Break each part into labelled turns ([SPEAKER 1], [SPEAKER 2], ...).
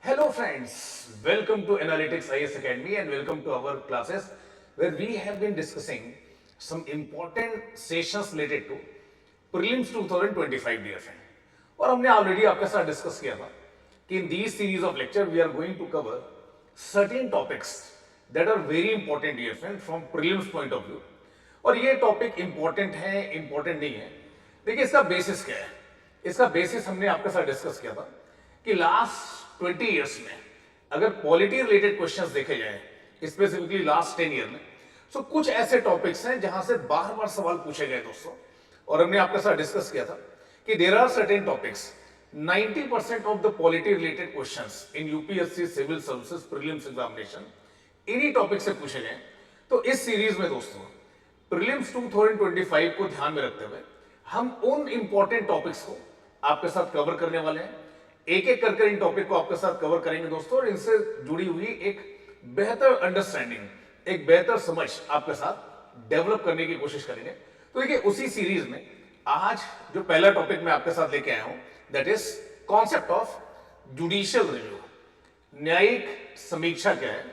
[SPEAKER 1] Hello friends, welcome to Analytics IS Academy and welcome to our classes where we have been discussing some important sessions related to prelims 2025 dear friend. और हमने already आपके साथ discuss किया था कि in these series of lecture we are going to cover certain topics that are very important dear friend from prelims point of view. और ये topic important है इंपॉर्टेंट नहीं है। देखिए इसका बेसिस क्या है। इसका बेसिस हमने आपके साथ डिस्कस किया था कि लास्ट 20 ईयर्स में अगर पॉलिटी रिलेटेड क्वेश्चंस देखे जाए स्पेसिफिकली लास्ट 10 ईयर में, तो कुछ ऐसे टॉपिक्स हैं जहां से बार बार सवाल पूछे गए दोस्तों। और हमने आपके साथ डिस्कस किया था कि there are certain topics 90% of the polity related questions in UPSC civil services prelims examination इन्हीं टॉपिक से पूछे गए। तो इस सीरीज में दोस्तों प्रीलिम्स 2025 को ध्यान में रखते हुए हम उन इंपॉर्टेंट टॉपिक्स को आपके साथ कवर करने वाले हैं। एक एक करके इन टॉपिक को आपके साथ कवर करेंगे दोस्तों और इनसे जुड़ी हुई एक बेहतर अंडरस्टैंडिंग, एक बेहतर समझ आपके साथ डेवलप करने की कोशिश करेंगे। तो देखिए उसी सीरीज में आज जो पहला टॉपिक मैं आपके साथ लेके आया हूं that is concept of judicial review. न्यायिक समीक्षा क्या है,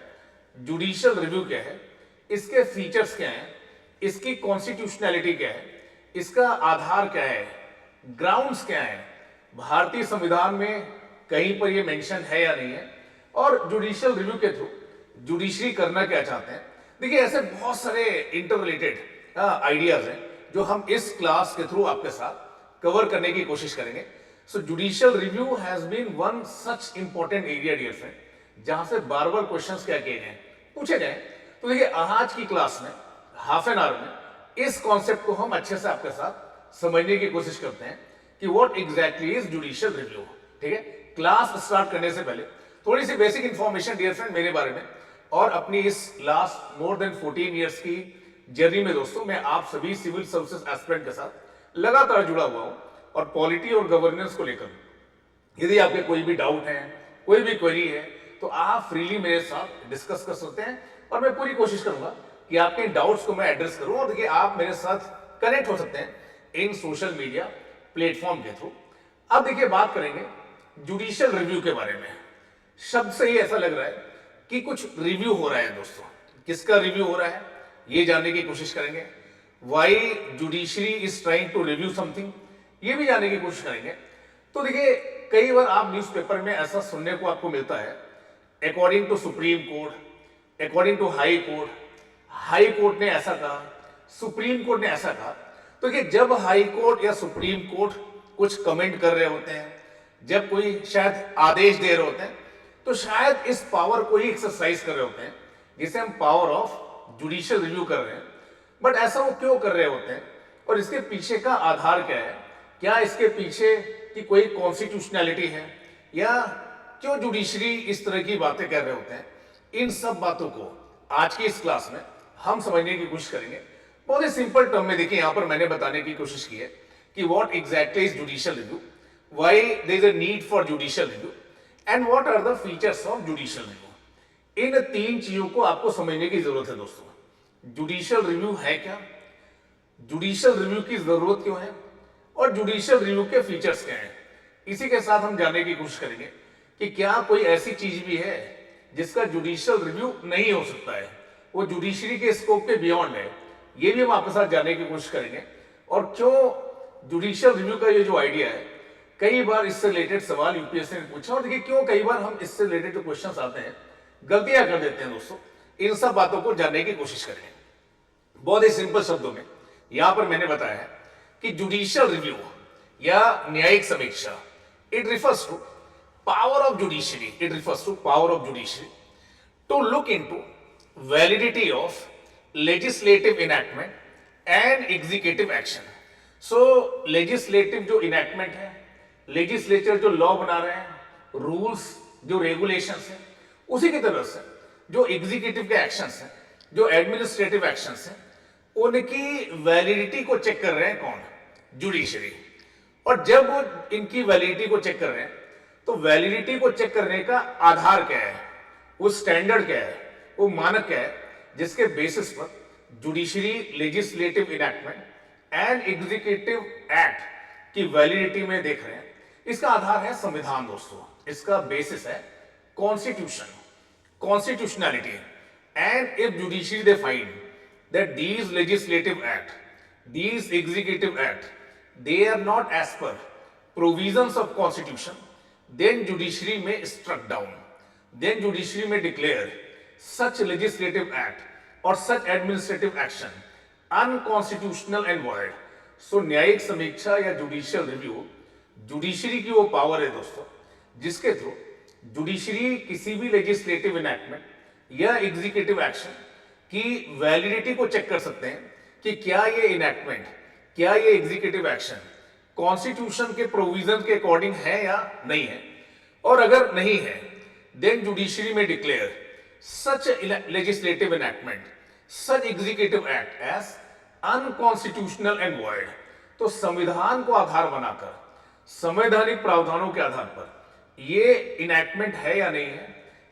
[SPEAKER 1] जुडिशियल रिव्यू क्या है, इसके फीचर्स क्या हैं, इसकी कॉन्स्टिट्यूशनैलिटी क्या है, इसका आधार क्या है, ग्राउंड्स क्या है, भारतीय संविधान में कहीं पर ये मेंशन है या नहीं है, और जुडिशियल रिव्यू के थ्रू जुडिशरी करना क्या चाहते हैं। देखिए ऐसे बहुत सारे इंटर रिलेटेड आइडियाज हैं जो हम इस क्लास के थ्रू आपके साथ कवर करने की कोशिश करेंगे। So judicial review has been one such important area dear friend जहां से बार बार क्वेश्चंस क्या किए गए, पूछे गए। तो देखिए आज की क्लास में हाफ एन आवर में इस कॉन्सेप्ट को हम अच्छे से आपके साथ समझने की कोशिश करते हैं कि what exactly is judicial review. ठीक है, क्लास स्टार्ट करने से पहले थोड़ी सी बेसिक इंफॉर्मेशन डियर फ्रेंड मेरे बारे में और अपनी इस लास्ट मोर देन 14 इयर्स की जर्नी में दोस्तों मैं आप सभी सिविल सर्विसेज एस्पिरेंट के साथ लगातार जुड़ा हुआ हूं और पॉलिटी और गवर्नेंस को लेकर यदि आपके कोई भी डाउट है, कोई भी क्वेरी है, तो आप फ्रीली मेरे साथ डिस्कस कर सकते हैं और मैं पूरी कोशिश करूंगा कि आपके इन डाउट्स को मैं एड्रेस करूं। और देखिए आप मेरे साथ कनेक्ट हो सकते हैं इन सोशल मीडिया प्लेटफॉर्म के थ्रू। अब देखिए बात करेंगे जुडिशियल रिव्यू के बारे में। शब्द से ही ऐसा लग रहा है कि कुछ रिव्यू हो रहा है दोस्तों। किसका रिव्यू हो रहा है ये जानने की कोशिश करेंगे। Why judiciary is trying to review something, ये भी जानने की कोशिश करेंगे। तो देखिए कई बार आप न्यूज़पेपर में ऐसा सुनने को आपको मिलता है, according to Supreme Court, according to High Court, High Court ने ऐसा कहा, सुप्रीम कोर्ट ने ऐसा कहा। तो कि जब हाई कोर्ट या सुप्रीम कोर्ट कुछ कमेंट कर रहे होते हैं, जब कोई शायद आदेश दे रहे होते हैं, तो शायद इस पावर को ही एक्सरसाइज कर रहे होते हैं जिसे हम पावर ऑफ जुडिशियल रिव्यू कर रहे हैं। बट ऐसा वो क्यों कर रहे होते हैं और इसके पीछे का आधार क्या है, क्या इसके पीछे की कोई कॉन्स्टिट्यूशनैलिटी है या क्यों जुडिशरी इस तरह की बातें कर रहे होते हैं, इन सब बातों को आज की इस क्लास में हम समझने की कोशिश करेंगे। बहुत ही सिंपल टर्म में देखिए यहां पर मैंने बताने की कोशिश की है कि what exactly is judicial review, why there is a need for judicial review and what are the features of judicial review. इन तीन चीजों को आपको समझने की जरूरत है दोस्तों। जुडिशियल रिव्यू है क्या, जुडिशियल रिव्यू की जरूरत क्यों है और जुडिशियल रिव्यू के फीचर्स क्या हैं। इसी के साथ हम जानने की कोशिश करेंगे कि क्या कोई ऐसी चीज भी है जिसका जुडिशियल रिव्यू नहीं हो सकता है, वो जुडिशरी के स्कोप के बियॉन्ड है, ये भी हम आपके साथ जानने की कोशिश करेंगे। और क्यों जुडिशियल रिव्यू का ये जो आइडिया है, कई बार इससे रिलेटेड सवाल यूपीएससी ने पूछा और देखिए क्यों कई बार हम इससे रिलेटेड जो क्वेश्चंस आते हैं गलतियां कर देते हैं दोस्तों। इन सब बातों को जानने की कोशिश करेंगे। बहुत ही सिंपल शब्दों में यहां पर मैंने बताया है कि जुडिशियल रिव्यू या न्यायिक समीक्षा it refers to power of judiciary, it refers to power of judiciary to look into validity of legislative enactment and executive action. So legislative जो इनैक्टमेंट है, लेजिस्लेचर जो लॉ बना रहे हैं, रूल्स जो रेगुलेशंस हैं, उसी की तरह से जो एग्जीक्यूटिव के एक्शंस हैं, जो एडमिनिस्ट्रेटिव एक्शंस हैं, उनकी वैलिडिटी को चेक कर रहे हैं कौन, जुडिशरी। और जब वो इनकी वैलिडिटी को चेक कर रहे हैं तो वैलिडिटी को चेक करने का आधार क्या है, वो स्टैंडर्ड क्या है, वो मानक क्या है जिसके बेसिस पर judiciary legislative enactment and executive act की वैलिडिटी में देख रहे हैं। इसका आधार है संविधान दोस्तों, इसका बेसिस है constitution, constitutionality, and if judiciary they find that these legislative act, these executive act, they are not as per provisions of constitution, then judiciary may struck down, then judiciary may declare such legislative act or such administrative action unconstitutional and void. सो न्यायिक समीक्षा या judicial review judiciary की वो power है दोस्तों, जिसके through judiciary किसी भी लेजिस्लेटिव इनैक्टमेंट या एग्जीक्यूटिव एक्शन की वैलिडिटी को चेक कर सकते हैं कि क्या ये इनैक्टमेंट, क्या ये एग्जीक्यूटिव एक्शन कॉन्स्टिट्यूशन के प्रोविजन के अकॉर्डिंग है या नहीं है, और अगर नहीं है देन जुडिशरी में declare such legislative enactment, such executive act as unconstitutional and void. तो संविधान को आधार बनाकर, संवैधानिक प्रावधानों के आधार पर ये इनैक्टमेंट है या नहीं है,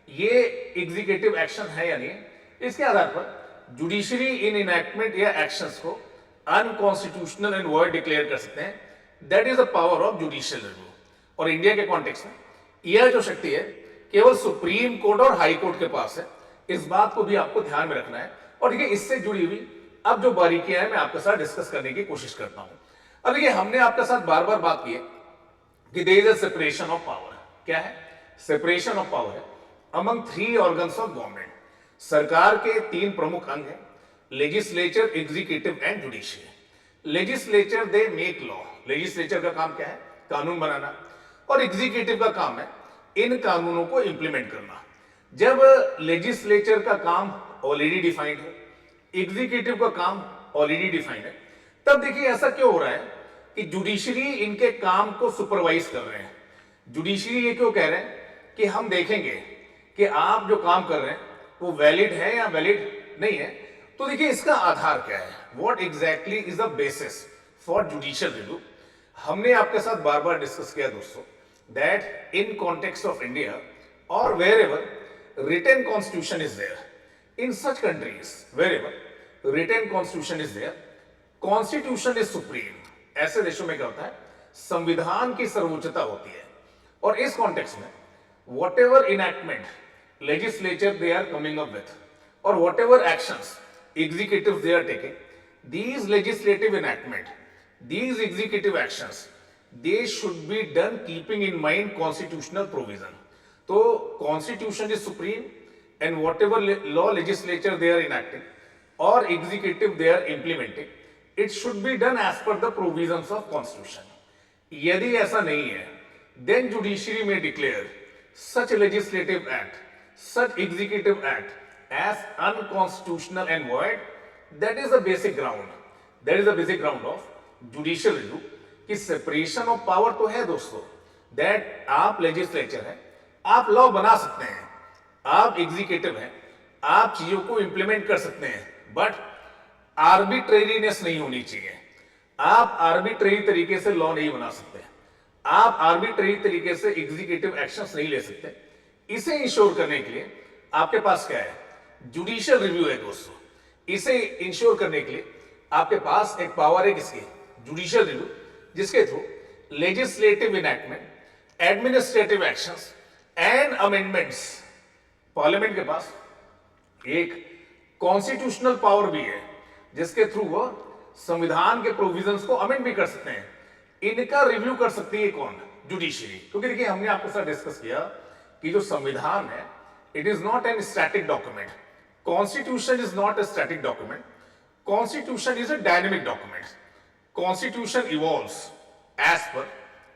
[SPEAKER 1] ये एग्जीक्यूटिव एक्शन है या नहीं है, इसके आधार पर जुडिशरी इन इनैक्टमेंट या एक्शंस को अनकॉन्स्टिट्यूशनल एंड वॉइड डिक्लेयर कर सकते हैं। That is the power of judicial review. और इंडिया के कॉन्टेक्स्ट में यह जो शक्ति है केवल सुप्रीम कोर्ट और हाई कोर्ट के पास है, इस बात को भी आपको ध्यान में रखना है। और देखिए इससे जुड़ी हुई अब जो बारीकियां हैं मैं आपके साथ डिस्कस करने की कोशिश करता हूं। अब देखिए हमने आपके साथ बार बार बात की है कि there is a separation of power. क्या है? सेपरेशन ऑफ पावर है among three organs of government. सरकार के तीन प्रमुख अंग हैं, legislature, executive and judicial. Legislature they make law. Legislature का काम क्या है? कानून बनाना। और एग्जीक्यूटिव का काम है इन कानूनों को इंप्लीमेंट करना। जब लेजिस्लेचर का काम ऑलरेडी डिफाइंड है, एग्जीक्यूटिव का काम ऑलरेडी डिफाइंड है, तब देखिए ऐसा क्यों हो रहा है कि जुडिशरी इनके काम को सुपरवाइज कर रहे हैं। जुडिशरी ये क्यों कह रहे हैं कि हम देखेंगे कि आप जो काम कर रहे हैं वो वैलिड है या वैलिड नहीं है। तो देखिए इसका आधार क्या है, what exactly is the basis for judicial review. हमने आपके साथ बार बार डिस्कस किया दोस्तों that in context of India और wherever written constitution is there, in such countries wherever written constitution is there, constitution is supreme. ऐसे देशों में क्या होता है, संविधान की सर्वोच्चता होती है। और इस कॉन्टेक्स्ट में whatever enactment legislature they are coming up with और whatever actions executives they are taking, these legislative enactment, these executive actions, they should be done keeping in mind constitutional provision. So constitution is supreme and whatever law legislature they are enacting or executive they are implementing, it should be done as per the provisions of constitution. यदि ऐसा नहीं है then judiciary may declare such legislative act, such executive act as unconstitutional and void. That is the basic ground, that is the basic ground of judicial review कि separation of power तो है दोस्तों, that आप legislature हैं, आप law बना सकते हैं, आप executive हैं, आप चीजों को implement कर सकते हैं, but arbitrariness नहीं होनी चाहिए। आप arbitrary तरीके से law नहीं बना सकते, आप arbitrary तरीके से executive actions नहीं ले सकते। इसे इंश्योर करने के लिए आपके पास क्या है, जुडिशियल रिव्यू है दोस्तों। इसे इंश्योर करने के लिए आपके पास एक पावर है किसकी, जुडिशियल रिव्यू, जिसके through legislative enactment, administrative actions and amendments, parliament के पास एक कॉन्स्टिट्यूशनल पावर भी है जिसके थ्रू वो संविधान के प्रोविजंस को अमेंड भी कर सकते हैं। इनका रिव्यू कर सकती है कौन, जुडिशरी। क्योंकि देखिए हमने आपके साथ डिस्कस किया कि जो संविधान है it is not an static document. Constitution is not a static document. Constitution is a dynamic document. Constitution evolves as per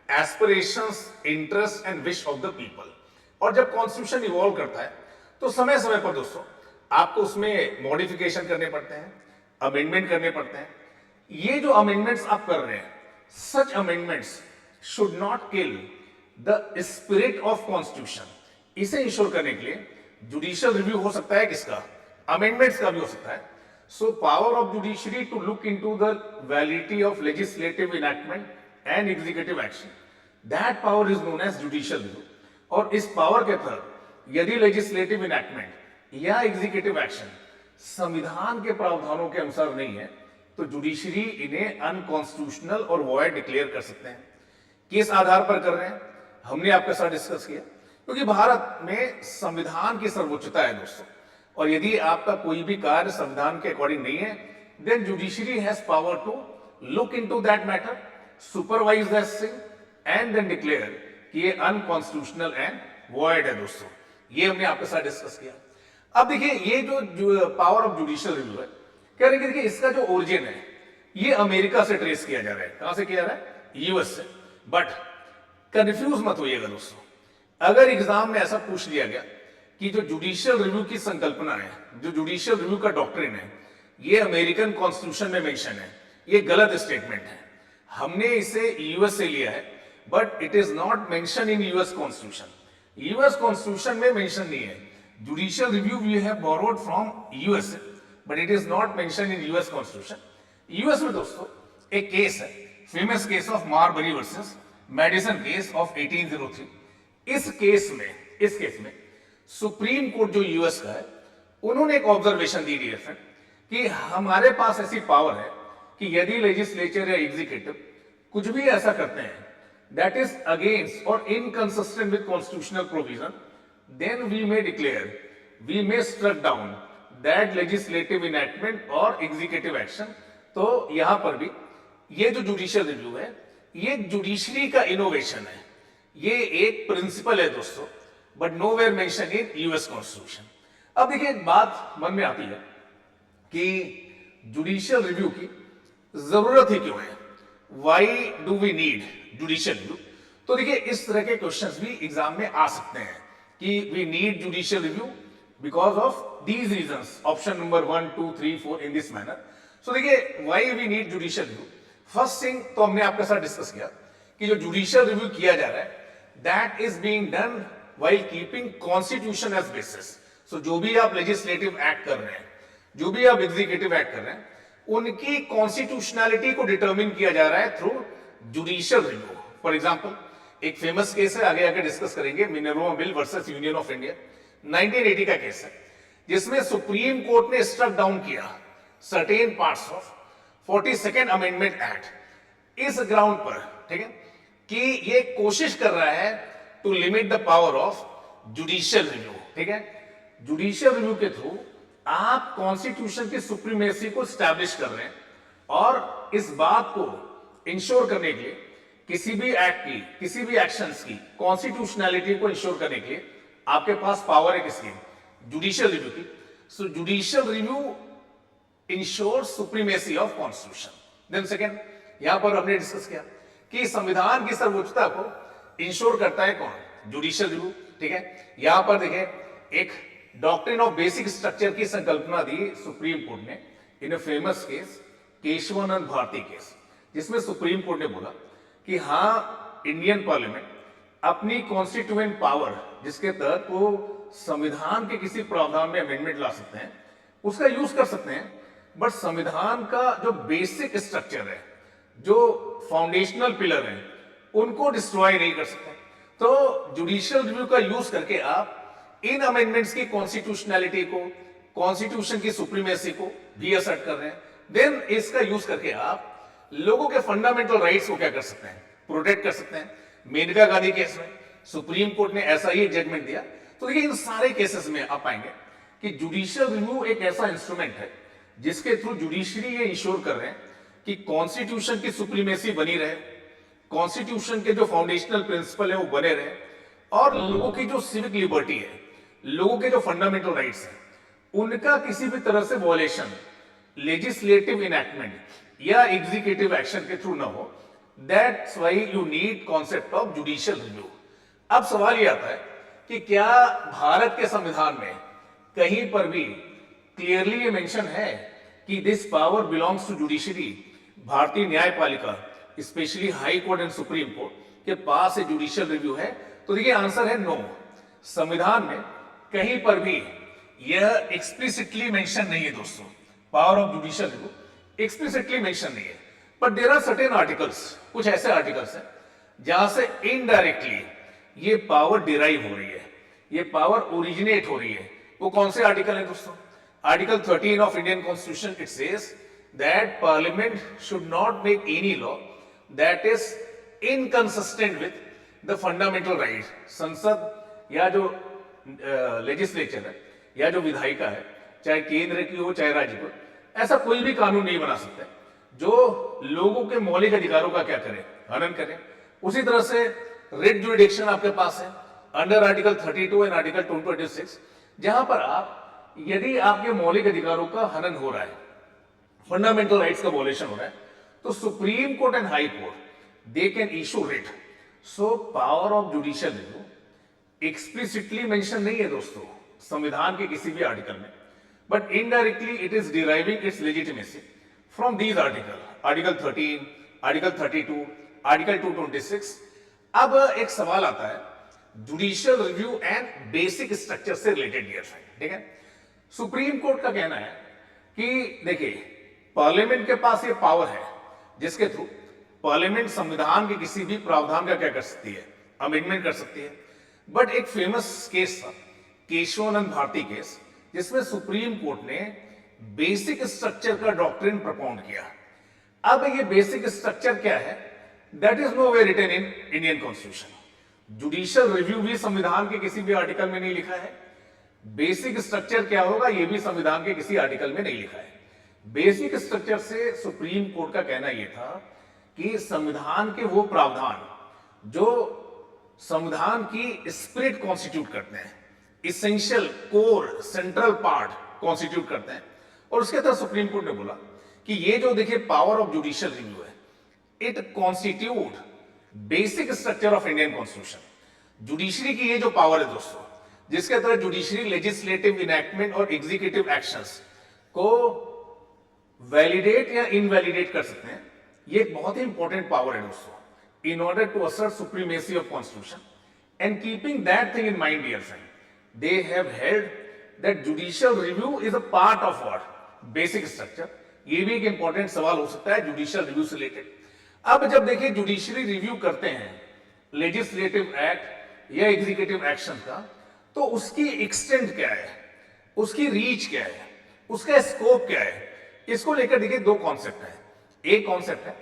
[SPEAKER 1] aspirations, interests and wish of the people. और जब Constitution evolve करता है तो समय समय पर दोस्तों आपको उसमें मॉडिफिकेशन करने पड़ते हैं, अमेंडमेंट करने पड़ते हैं। ये जो अमेंडमेंट्स आप कर रहे हैं, such amendments should not kill the spirit of Constitution. इसे इंश्योर करने के लिए जुडिशियल रिव्यू हो सकता है किसका, अमेंडमेंट्स का भी हो सकता है। So power of judiciary to look into the validity of legislative enactment and executive action, that power is known as judicial review. और इस पावर के तहत यदि लेजिस्लेटिव इनैक्टमेंट या एग्जीक्यूटिव एक्शन संविधान के प्रावधानों के अनुसार नहीं है तो जुडिशरी इन्हें अनकॉन्स्टिट्यूशनल और वॉइड डिक्लेयर कर सकते हैं। किस आधार पर कर रहे हैं, हमने आपके साथ डिस्कस किया क्योंकि भारत में संविधान की सर्वोच्चता है दोस्तों, और यदि आपका कोई भी कार्य संविधान के अकॉर्डिंग नहीं है, then judiciary has power to look into that matter, supervise that thing and then declare कि ये अनकॉन्स्टिट्यूशनल एंड वॉइड है दोस्तों। ये हमने आपके साथ डिस्कस किया। अब देखिए ये जो पावर ऑफ जुडिशियल रिव्यू है, कह रहे हैं कि देखिए इसका जो ओरिजिन है ये अमेरिका से ट्रेस किया जा रहा है। कहां से किया जा रहा है? यूएस से। बट कंफ्यूज मत होइएगा दोस्तों, अगर एग्जाम में ऐसा पूछ लिया गया कि जो जुडिशियल रिव्यू की संकल्पना है, जो जुडिशियल रिव्यू का डॉक्ट्रिन है, ये अमेरिकन कॉन्स्टिट्यूशन में मेंशन है, ये गलत स्टेटमेंट है। हमने इसे यूएस से लिया है, but it is not mention in US constitution. US constitution में मेंशन नहीं है। Judicial review we have borrowed from US, but it is not mention in US constitution. US में दोस्तों एक केस है, famous case of Marbury versus Madison case of 1803। इस case में Supreme court जो यूएस का है, उन्होंने एक ऑब्जर्वेशन दी डियर फ्रेंड कि हमारे पास ऐसी पावर है कि यदि लेजिस्लेचर या एग्जीक्यूटिव कुछ भी ऐसा करते हैं दैट इज अगेंस्ट और inconsistent with constitutional provision, then we may declare, we may struck down that legislative enactment और एग्जीक्यूटिव एक्शन। तो यहां पर भी ये जो जुडिशियल रिव्यू है, ये जुडिशरी का इनोवेशन है, ये एक प्रिंसिपल है दोस्तों, but nowhere mention in US constitution. अब देखिए एक बात मन में आती है कि जुडिशियल रिव्यू की जरूरत ही क्यों है, why do we need judicial review. तो देखिए इस तरह के क्वेश्चंस भी एग्जाम में आ सकते हैं कि we need judicial review because of these reasons, option number 1, 2, 3, 4 in this manner. So देखिए why we need judicial review. First thing तो हमने आपके साथ डिस्कस किया कि जो जुडिशियल रिव्यू किया जा रहा है that is being done while keeping constitution as basis. So जो भी आप लेजिस्लेटिव एक्ट कर रहे हैं, जो भी आप एग्जीक्यूटिव एक्ट कर रहे हैं, उनकी कॉन्स्टिट्यूशनैलिटी को डिटरमिन किया जा रहा है through judicial review. For example एक फेमस केस है, आगे आगे डिस्कस करेंगे, Minerva mill versus Union of India, 1980 का केस है, जिसमें सुप्रीम कोर्ट ने स्ट्रक डाउन किया certain parts of 42nd amendment act इस ग्राउंड पर, ठीक है, कि ये कोशिश कर रहा है to limit the power of judicial review. ठीक है, जुडिशियल रिव्यू के थ्रू आप कॉन्स्टिट्यूशन की सुप्रीमेसी को स्टैब्लिश कर रहे हैं, और इस बात को इंश्योर करने के लिए किसी भी एक्ट की, किसी भी एक्शंस की कॉन्स्टिट्यूशनैलिटी को इंश्योर करने के लिए आपके पास पावर है किसकी? जुडिशियल रिव्यू की। So judicial review ensures supremacy of constitution. Then second, यहां पर हमने डिस्कस किया कि संविधान की सर्वोच्चता को इंश्योर करता है कौन? Judicial review. ठीक है, यहां पर देखें एक डॉक्ट्रिन ऑफ बेसिक स्ट्रक्चर की संकल्पना दी सुप्रीम कोर्ट ने in a famous case Kesavananda Bharati case, जिसमें सुप्रीम कोर्ट ने बोला कि हां इंडियन पार्लियामेंट अपनी कॉन्स्टिट्यूएंट पावर, जिसके तहत वो संविधान के किसी प्रावधान में अमेंडमेंट ला सकते हैं, उसका यूज कर सकते हैं, बट संविधान का जो बेसिक स्ट्रक्चर है, जो फाउंडेशनल पिलर है, उनको डिस्ट्रॉय नहीं कर सकते। तो जुडिशियल रिव्यू का यूज करके आप इन अमेंडमेंट्स की कॉन्स्टिट्यूशनैलिटी को, कॉन्स्टिट्यूशन की सुप्रीमेसी को भी असर्ट कर रहे हैं। देन इसका यूज करके आप लोगों के फंडामेंटल राइट्स को क्या कर सकते हैं? प्रोटेक्ट कर सकते हैं। मेनका गांधी केस में सुप्रीम कोर्ट ने ऐसा ही जजमेंट दिया। तो देखिए इन सारे केसेस में आप पाएंगे कि जुडिशियल रिव्यू एक ऐसा इंस्ट्रूमेंट है जिसके थ्रू जुडिशरी ये इंश्योर कर रहे हैं कि कॉन्स्टिट्यूशन की सुप्रीमेसी बनी रहे, कॉन्स्टिट्यूशन के जो फाउंडेशनल प्रिंसिपल है वो बने रहे, और लोगों की जो सिविक लिबर्टी है, लोगों के जो फंडामेंटल राइट्स हैं, उनका किसी भी तरह से वॉयलेशन लेजिस्लेटिव इनैक्टमेंट या एग्जीक्यूटिव एक्शन के थ्रू ना हो। That's why you need concept of judicial review. अब सवाल यह आता है कि क्या भारत के संविधान में कहीं पर भी क्लियरली ये मेंशन है कि this power belongs to judiciary? भारतीय न्यायपालिका, specially High Court and Supreme Court के पास जुडिशियल रिव्यू है? तो देखिए आंसर है नो। संविधान में कहीं पर भी यह एक्सप्लिसिटली मेंशन नहीं है दोस्तों, power of judicial review explicitly mention नहीं है। But there are certain articles, कुछ ऐसे आर्टिकल्स हैं जहां से इनडायरेक्टली ये पावर डिराइव हो रही है, ये पावर ओरिजिनेट हो रही है। वो कौन से आर्टिकल है दोस्तों? Article 13 of Indian constitution, it says that parliament should not make any law that is inconsistent with the fundamental right. संसद या जो लेजिस्लेचर है या जो विधायिका है, चाहे केंद्र की हो चाहे राज्य की, ऐसा कोई भी कानून नहीं बना सकता जो लोगों के मौलिक अधिकारों का क्या करे, हनन करे। उसी तरह से रिट जुरिडिक्शन आपके पास है अंडर आर्टिकल 32 एंड आर्टिकल 226, जहां पर आप यदि आपके मौलिक अधिकारों का हनन हो रहा है, फंडामेंटल राइट्स का वॉयलेशन हो रहा है, तो supreme court and high court they can issue writ. So power of judicial review explicitly mention नहीं है दोस्तों संविधान के किसी भी आर्टिकल में, but indirectly it is deriving it's legitimacy from these article, article 13, article 32, article 226। अब एक सवाल आता है judicial review and basic structure से रिलेटेड डियर फ्रेंड, ठीक है। सुप्रीम कोर्ट का कहना है कि देखिए पार्लियामेंट के पास ये पावर है जिसके थ्रू पार्लियामेंट संविधान के किसी भी प्रावधान का क्या कर सकती है, अमेंडमेंट कर सकती है। बट एक फेमस केस था केशवानंद भारती केस, जिसमें सुप्रीम कोर्ट ने बेसिक स्ट्रक्चर का डॉक्ट्रिन प्रपोन्ड किया। अब ये बेसिक स्ट्रक्चर क्या है, that is no way written in Indian constitution. Judicial review भी संविधान के किसी भी आर्टिकल में नहीं लिखा है, बेसिक स्ट्रक्चर क्या होगा ये भी संविधान के किसी आर्टिकल में नहीं लिखा है। बेसिक स्ट्रक्चर से सुप्रीम कोर्ट का कहना यह था कि संविधान के वो प्रावधान जो संविधान की स्पिरिट कॉन्स्टिट्यूट करते हैं, essential core central part constitute करते हैं, और उसके तहत सुप्रीम कोर्ट ने बोला कि ये जो देखिए पावर ऑफ जुडिशियल रिव्यू है, it constitute basic structure of Indian constitution. Judiciary की ये जो पावर है दोस्तों, जिसके तहत जुडिशरी लेजिस्लेटिव इनैक्टमेंट और एग्जीक्यूटिव एक्शंस को वैलिडेट या इनवैलिडेट कर सकते हैं, ये एक बहुत ही इंपॉर्टेंट पावर है दोस्तों in order to assert supremacy of constitution. And keeping that thing in mind, dear friend, they have held that judicial review is a part of what? Basic structure. ये भी एक इंपॉर्टेंट सवाल हो सकता है judicial review से related. अब जब देखिए जुडिशरी रिव्यू करते हैं लेजिस्लेटिव एक्ट या एग्जीक्यूटिव एक्शन का, तो उसकी एक्सटेंट क्या है, उसकी रीच क्या है, उसका स्कोप क्या है, इसको लेकर देखिए दो कॉन्सेप्ट है। एक कॉन्सेप्ट है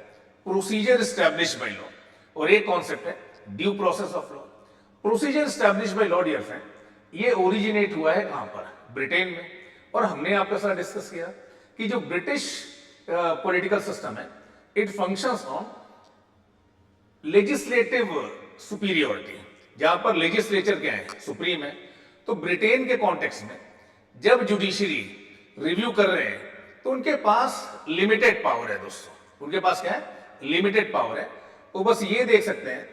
[SPEAKER 1] प्रोसीजर एस्टैब्लिश बाय लॉ और एक कॉन्सेप्ट है due process of law. Procedure establish by law dear friend, ये ओरिजिनेट हुआ है कहां पर, ब्रिटेन में। और हमने आपके साथ डिस्कस किया कि जो ब्रिटिश पॉलिटिकल सिस्टम है, it functions on legislative superiority, जहां पर लेजिस्लेचर क्या है, सुप्रीम है। तो ब्रिटेन के कॉन्टेक्स्ट में जब जुडिशरी रिव्यू कर रहे हैं तो उनके पास लिमिटेड पावर है दोस्तों, उनके पास क्या है, लिमिटेड पावर है। वो बस ये देख सकते हैं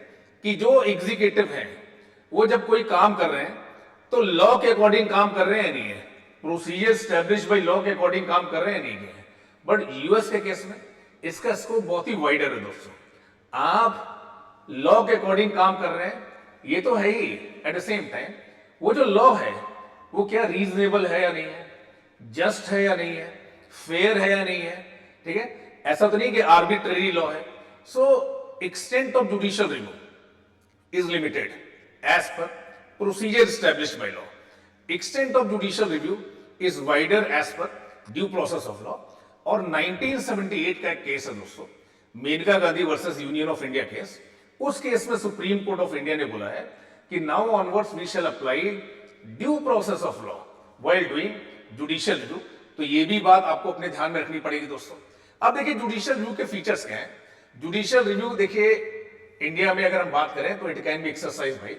[SPEAKER 1] कि जो एग्जीक्यूटिव है वो जब कोई काम कर रहे हैं तो लॉ के अकॉर्डिंग काम कर रहे हैं नहीं है, प्रोसीजर एस्टैब्लिश बाय लॉ के अकॉर्डिंग काम कर रहे हैं नहीं है। बट यूएस के केस में इसका स्कोप बहुत ही वाइडर है दोस्तों। आप लॉ के अकॉर्डिंग काम कर रहे हैं, ये तो है ही, एट द सेम टाइम वो जो लॉ है वो क्या रीजनेबल है या नहीं है, जस्ट है या नहीं है, फेयर है या नहीं है, ठीक है। ऐसा तो नहीं कि आर्बिट्ररी लॉ है। सो extent of judicial review is limited as per procedure established by law. Extent of judicial review is wider as per due process of law. और 1978 का एक केस है दोस्तों, Maneka Gandhi versus Union of India case. उस केस में Supreme Court of India ने बोला है कि now onwards we shall apply due process of law while doing judicial review. तो ये भी बात आपको अपने ध्यान में रखनी पड़ेगी दोस्तों। अब देखिए जुडिशियल रिव्यू के फीचर्स क्या है। जुडिशियल रिव्यू देखिए इंडिया में अगर हम बात करें तो it can be exercise by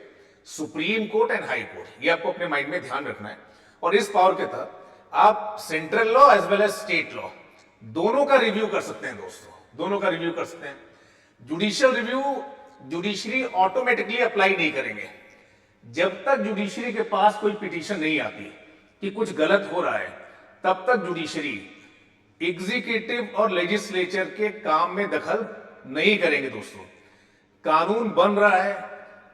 [SPEAKER 1] supreme court and high court, ये आपको अपने माइंड में ध्यान रखना है। और इस पावर के तहत आप central law as well as state law दोनों का रिव्यू कर सकते हैं दोस्तों, दोनों का रिव्यू कर सकते हैं। Judicial review judiciary automatically apply नहीं करेंगे जब तक जुडिशरी के पास कोई पिटीशन नहीं आती कि कुछ गलत हो रहा है, तब तक जुडिशरी एग्जीक्यूटिव और लेजिस्लेचर के काम में दखल नहीं करेंगे दोस्तों। कानून बन रहा है,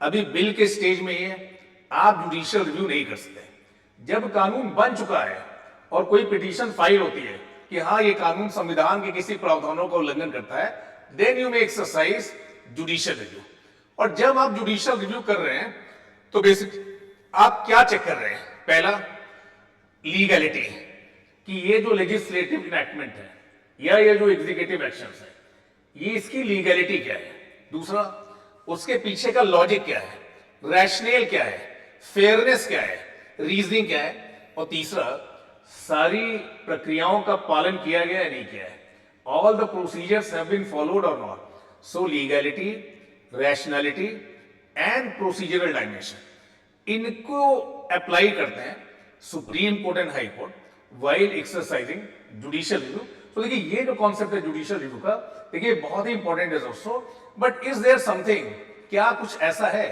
[SPEAKER 1] अभी बिल के स्टेज में है, आप जुडिशियल रिव्यू नहीं कर सकते। जब कानून बन चुका है और कोई पिटीशन फाइल होती है कि हाँ ये कानून संविधान के किसी प्रावधानों का उल्लंघन करता है, then you may exercise judicial review. और जब आप जुडिशियल रिव्यू कर रहे हैं तो बेसिक आप क्या चेक कर रहे हैं, पहला लीगैलिटी, कि ये जो लेजिस्लेटिव इनैक्टमेंट है या ये जो एग्जीक्यूटिव एक्शंस है ये इसकी लीगैलिटी क्या है। दूसरा, उसके पीछे का लॉजिक क्या है, रैशनल क्या है, फेयरनेस क्या है, रीजनिंग क्या है, और तीसरा सारी प्रक्रियाओं का पालन किया गया या नहीं किया है, all the procedures have been followed और not. So legality, rationality and procedural dimension, इनको अप्लाई करते हैं supreme court and high court while exercising judicial review. तो देखिए ये जो कॉन्सेप्ट है जुडिशियल रिव्यू का, देखिए बहुत ही इंपॉर्टेंट है दोस्तों. बट इज देयर समथिंग, क्या कुछ ऐसा है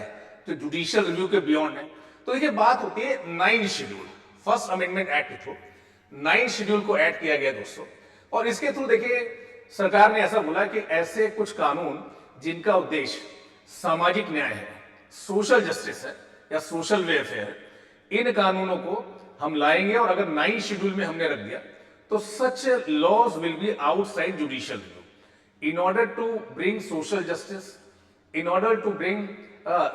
[SPEAKER 1] जो जुडिशियल रिव्यू के बियॉन्ड है? तो देखिए बात होती है 9 शेड्यूल, फर्स्ट अमेंडमेंट एक्ट के थ्रू 9 शेड्यूल को ऐड किया गया दोस्तों. और इसके थ्रू देखिए सरकार ने ऐसा बोला कि ऐसे कुछ कानून जिनका उद्देश्य सामाजिक न्याय है, सोशल जस्टिस है या सोशल वेलफेयर, इन कानूनों को हम लाएंगे. और अगर 9 शेड्यूल में हमने रख दिया तो such laws will be outside judicial review. In order to bring social justice, in order to bring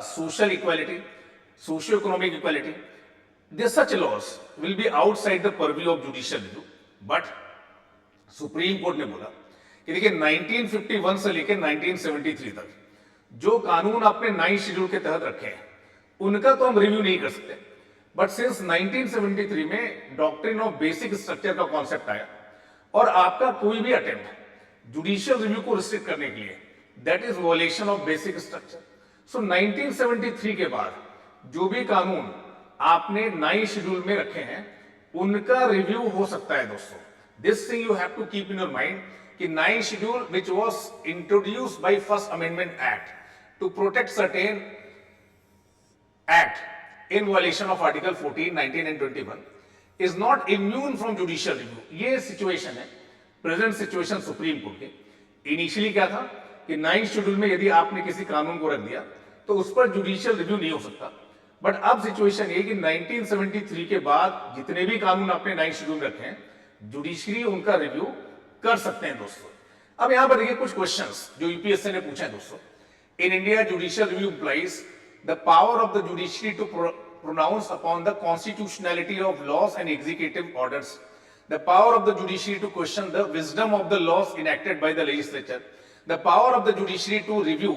[SPEAKER 1] social equality, socio-economic equality, such laws will be outside the purview of judicial review. But supreme court ने बोला कि देखिए 1951 से लेकर 1973 तक जो कानून आपने 9 शेड्यूल के तहत रखे हैं उनका तो हम रिव्यू नहीं कर सकते. बट सिंस 1973 में डॉक्ट्रिन ऑफ बेसिक स्ट्रक्चर का कॉन्सेप्ट आया और आपका कोई भी अटेम्प्ट जुडिशियल रिव्यू को रिस्ट्रिक्ट करने के लिए, that is violation of basic structure. So 1973 के बाद जो भी कानून आपने 9 शेड्यूल में रखे हैं उनका रिव्यू हो सकता है दोस्तों. This thing you have to keep in your mind कि 9 schedule which was introduced by first amendment act to protect certain act in violation of article 14, 19 and 21 is not immune from judicial review. ये situation है present situation Supreme Court की. Initially क्या था कि 9 schedule में यदि आपने किसी कानून को रख दिया तो उस पर जुडिशियल रिव्यू नहीं हो सकता. बट अब सिचुएशन ये कि 1973 के बाद जितने भी कानून आपने 9 शेड्यूल में रखे हैं जुडिशरी उनका रिव्यू कर सकते हैं दोस्तों. अब यहां पर देखिए कुछ क्वेश्चंस जो यूपीएससी ने पूछे हैं दोस्तों. In India judicial review implies the power of the judiciary to pronounce upon the constitutionality of laws and executive orders, the power of the judiciary to question the wisdom of the laws enacted by the legislature, the power of the judiciary to review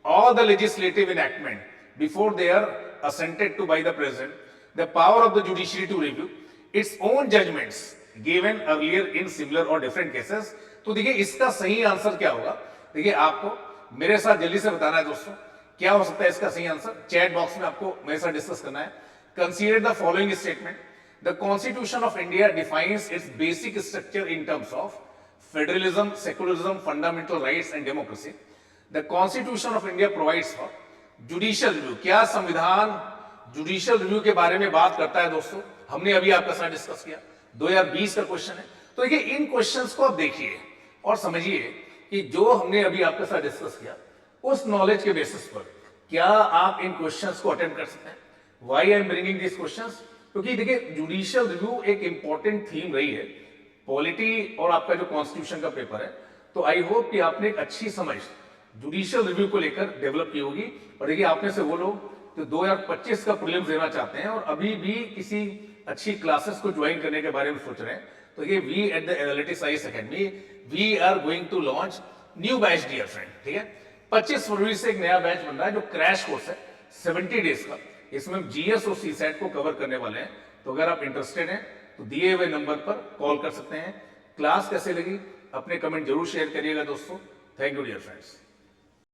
[SPEAKER 1] all the legislative enactment before they are assented to by the president, the power of the judiciary to review its own judgments given earlier in similar or different cases. तो देखिए इसका सही answer क्या होगा, देखिए आपको मेरे साथ जल्दी से बताना है दोस्तों क्या हो सकता है इसका सही आंसर. चैट बॉक्स में आपको मेरे साथ डिस्कस करना है. Consider the following statement. The Constitution of India defines its basic structure in terms of federalism, secularism, fundamental rights and democracy. The Constitution of India provides for judicial review. क्या संविधान judicial review के बारे में बात करता है दोस्तों? हमने अभी आपके साथ डिस्कस किया, 2020 का क्वेश्चन है. तो देखिए इन क्वेश्चंस को आप देखिए और समझिए कि जो हमने अभी आपके साथ डिस्कस किया उस नॉलेज के बेसिस पर क्या आप इन क्वेश्चंस को अटेम्प्ट कर सकते हैं. Why I am bringing this questions, क्योंकि देखिए जुडिशियल रिव्यू एक इंपॉर्टेंट थीम रही है पॉलिटी और आपका जो कॉन्स्टिट्यूशन का पेपर है. तो आई होप कि आपने एक अच्छी समझ जुडिशियल रिव्यू को लेकर डेवलप की होगी. और देखिए आप में से वो लोग जो 2025 का प्रीलिम्स देना चाहते हैं और अभी भी किसी अच्छी क्लासेस को ज्वाइन करने के बारे में सोच रहे हैं, तो ये we at the Analytics IAS Academy we are going to launch new batch dear friend. ठीक है, 25 फरवरी से एक नया बैच बन रहा है जो क्रैश कोर्स है 70 डेज का. इसमें हम जीएस और सीसैट को कवर करने वाले हैं. तो अगर आप इंटरेस्टेड हैं तो दिए हुए नंबर पर कॉल कर सकते हैं. क्लास कैसे लगी अपने कमेंट जरूर शेयर करिएगा दोस्तों. Thank you dear friends.